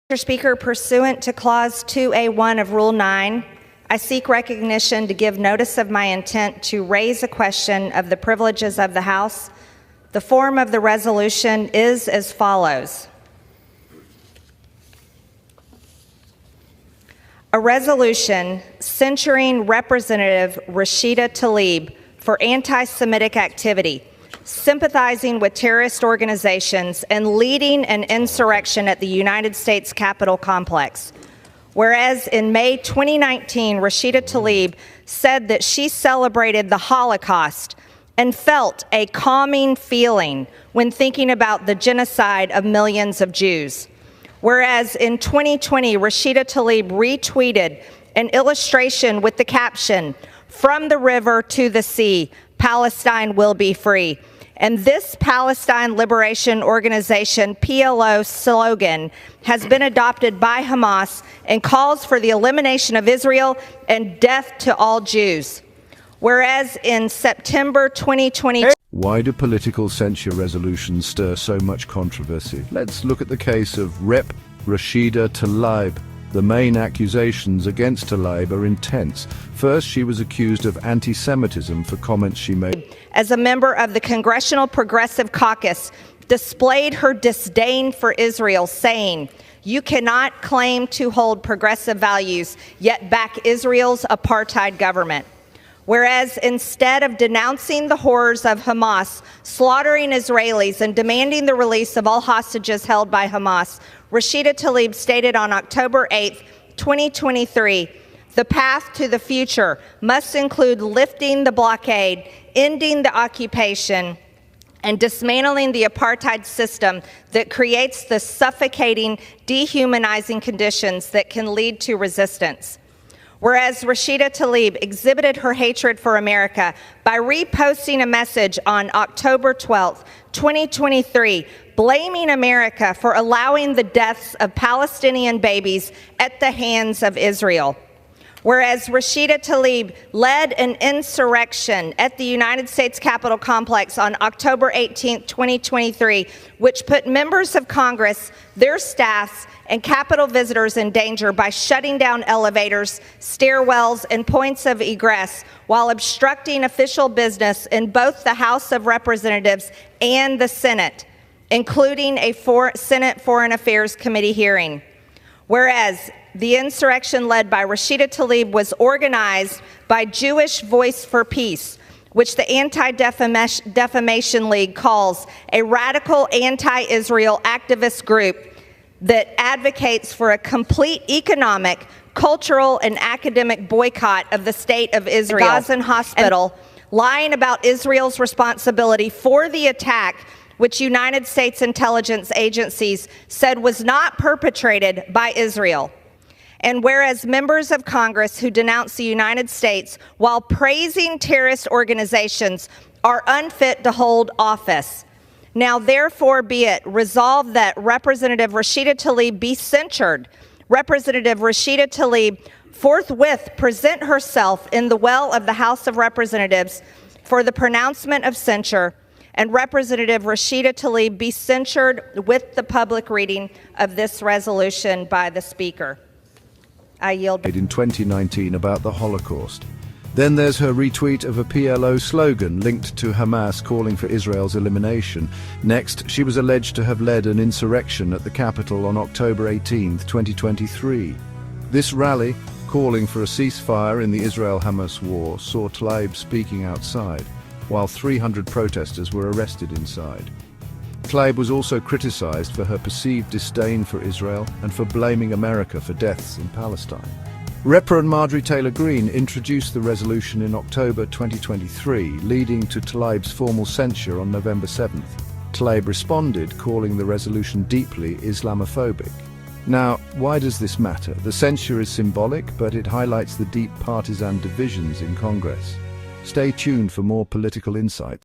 Mr. Speaker, pursuant to Clause 2A1 of Rule 9, I seek recognition to give notice of my intent to raise a question of the privileges of the House. The form of the resolution is as follows. A resolution censuring Representative Rashida Tlaib for anti-Semitic activity, sympathizing with terrorist organizations, and leading an insurrection at the United States Capitol complex. Whereas in May 2019, Rashida Tlaib said that she celebrated the Holocaust and felt a calming feeling when thinking about the genocide of millions of Jews. Whereas in 2020, Rashida Tlaib retweeted an illustration with the caption, "From the river to the sea, Palestine will be free." And this Palestine Liberation Organization, PLO slogan, has been adopted by Hamas and calls for the elimination of Israel and death to all Jews. Whereas in September 2020... Why do political censure resolutions stir so much controversy? Let's look at the case of Rep. Rashida Tlaib. The main accusations against Tlaib are intense. First, she was accused of anti-Semitism for comments she made. As a member of the Congressional Progressive Caucus, displayed her disdain for Israel, saying, "You cannot claim to hold progressive values, yet back Israel's apartheid government." Whereas instead of denouncing the horrors of Hamas, slaughtering Israelis, and demanding the release of all hostages held by Hamas, Rashida Tlaib stated on October 8, 2023, "The path to the future must include lifting the blockade, ending the occupation, and dismantling the apartheid system that creates the suffocating, dehumanizing conditions that can lead to resistance." Whereas Rashida Tlaib exhibited her hatred for America by reposting a message on October 12, 2023, blaming America for allowing the deaths of Palestinian babies at the hands of Israel. Whereas Rashida Tlaib led an insurrection at the United States Capitol complex on October 18, 2023, which put members of Congress, their staffs, and Capitol visitors in danger by shutting down elevators, stairwells, and points of egress while obstructing official business in both the House of Representatives and the Senate, including a Senate Foreign Affairs Committee hearing. Whereas the insurrection led by Rashida Tlaib was organized by Jewish Voice for Peace, which the Anti-Defamation League calls a radical anti-Israel activist group that advocates for a complete economic, cultural, and academic boycott of the state of Israel. Gaza Hospital, lying about Israel's responsibility for the attack, which United States intelligence agencies said was not perpetrated by Israel. And whereas members of Congress who denounce the United States while praising terrorist organizations are unfit to hold office, now therefore be it resolved that Representative Rashida Tlaib be censured. Representative Rashida Tlaib forthwith present herself in the well of the House of Representatives for the pronouncement of censure, and Representative Rashida Tlaib be censured with the public reading of this resolution by the Speaker. I yield. In 2019 about the Holocaust. Then there's her retweet of a PLO slogan linked to Hamas calling for Israel's elimination. Next, she was alleged to have led an insurrection at the Capitol on October 18, 2023. This rally, calling for a ceasefire in the Israel-Hamas war, saw Tlaib speaking outside, while 300 protesters were arrested inside. Tlaib was also criticized for her perceived disdain for Israel and for blaming America for deaths in Palestine. Representative Marjorie Taylor Greene introduced the resolution in October 2023, leading to Tlaib's formal censure on November 7th. Tlaib responded, calling the resolution deeply Islamophobic. Now, why does this matter? The censure is symbolic, but it highlights the deep partisan divisions in Congress. Stay tuned for more political insights.